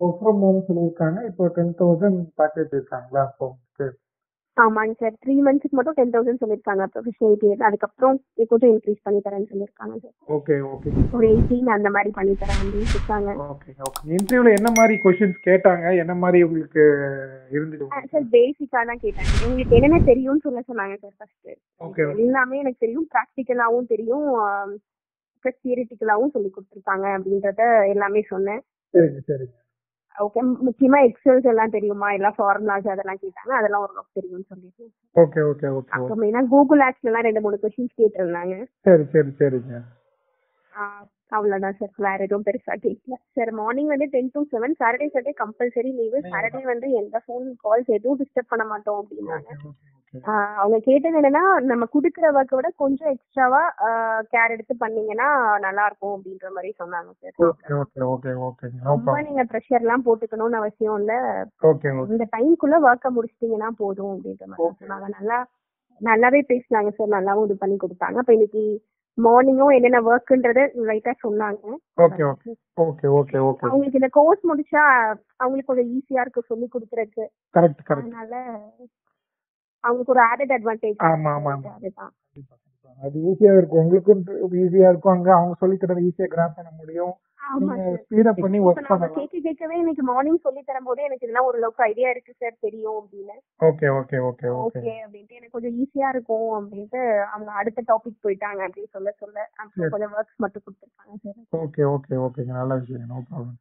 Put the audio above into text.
Work from home சொல்லியிருக்காங்க. இப்போ 10,000 package இருக்காங்களா? அப்போ சரி. ஆமாங்க சார். 3 மந்த்ஸ்க்கு மட்டும் 10,000 சொல்லியிருக்காங்க ப்ரொஃபஷனலிட்டி. அதுக்கப்புறம் கொஞ்சம் இன்க்ரீஸ் பண்ணி தரேன்னு சொல்லியிருக்காங்க சார். ஓகே ஓகே ஒரு 18 அந்த மாதிரி பண்ணி தரேன் அப்படின்னு இருக்காங்க. Okay okay. இன்டர்வியூல என்ன மாதிரி கொஸ்டின்ஸ் கேட்டாங்க? என்ன மாதிரி உங்களுக்கு இருந்துச்சு? சார் பேசிக்கா தான் கேட்டாங்க. உங்களுக்கு என்னென்ன தெரியும்னு சொல்ல சொன்னாங்க சார் ஃபர்ஸ்ட். ஓகே எல்லாமே எனக்கு தெரியும், ப்ராக்டிக்கலாவும் தெரியும், ப்ளஸ் தியரிட்டிக்கலாவும் சொல்லி கொடுத்துருக்காங்க அப்படின்றத எல்லாமே சொன்னேன். சரிங்க சரிங்க. ஓகே. முக்கியமா எக்ஸல்ஸ் எல்லாம் தெரியுமா, எல்லாம் ஃபார்முலாஸ் அதெல்லாம் கேட்டாங்க. அதெல்லாம் ஓரளவுக்கு தெரியும்னு சொல்லிட்டு. Okay okay okay. அப்போ மெயினா கூகுள் ஆட்ஸ்ல எல்லாம் 2-3 கொஸ்டின்ஸ் கேட்டிருந்தாங்க. சரி சரி சரிங்க. அவ்வளவுதான் சார். வேற எதுவும் பெருசா கேட்கல சார். மார்னிங் வந்து 10 to 7, Saturday Sunday compulsory leave. Saturday வந்து எந்த ஃபோன் கால்ஸ் எதுவும் டிஸ்டர்ப் பண்ண மாட்டோம் அப்படின்னாங்க. அவங்க கேட்டது என்னன்னா, நம்ம குடுக்கிற ஒர்க்கை விட கொஞ்சம் எக்ஸ்ட்ராவா கேர் எடுத்து பண்ணீங்கன்னா நல்லா இருக்கும் அப்படின்ற மாதிரி சொன்னாங்க sir. Okay okay okay okay. ரொம்ப நீங்க ப்ரெஷர் எல்லாம் போட்டுக்கணும்னு அவசியம் இல்ல. ஓகே இந்த டைம்குள்ள ஒர்க்க முடிச்சிட்டீங்கன்னா போதும் அப்படின்ற மாதிரி சொன்னாங்க. நல்லாவே பேசினாங்க சார். நல்லாவும் இது பண்ணி கொடுத்தாங்க. அப்ப இன்னைக்கு மார்னிங்கும் என்னென்ன ஒர்க்ன்றத ரைட்டா சொன்னாங்க. Okay okay okay okay okay. அவங்களுக்கு இந்த கோர்ஸ் முடிச்சா அவங்களுக்கு கொஞ்சம் ஈஸியா இருக்கு சொல்லி கொடுக்கறதுக்கு. Correct correct. அதனால அவங்களுக்கு ஒரு ஆடட் அட்வான்டேஜ். ஆமா ஆமா. அதுதான். அது ஈஸியா இருக்கும், உங்களுக்கும் ஈஸியா இருக்கும். அங்க அவங்க சொல்லி தரது ஈஸியா கிராப் பண்ண முடியும். ஸ்பீட் அப் பண்ணி வர்க் பண்ணலாம். கேட்கவே எனக்கு மார்னிங் சொல்லி தரும்போது எனக்கு இதெல்லாம் ஓரளவுக்கு ஐடியா இருக்கு சார், தெரியும் அப்படின்னு. ஓகே ஓகே ஓகே ஓகே அப்படின்ட்டு எனக்கு கொஞ்சம் ஈஸியா இருக்கும் அப்படின்ட்டு அவங்க அடுத்த டாபிக் போயிட்டாங்க அப்படின்னு சொல்ல கொஞ்சம் ஒர்க்ஸ் மட்டும் கொடுத்துருக்காங்க சார். Okay okay okay. நல்ல விஷயம். No problem.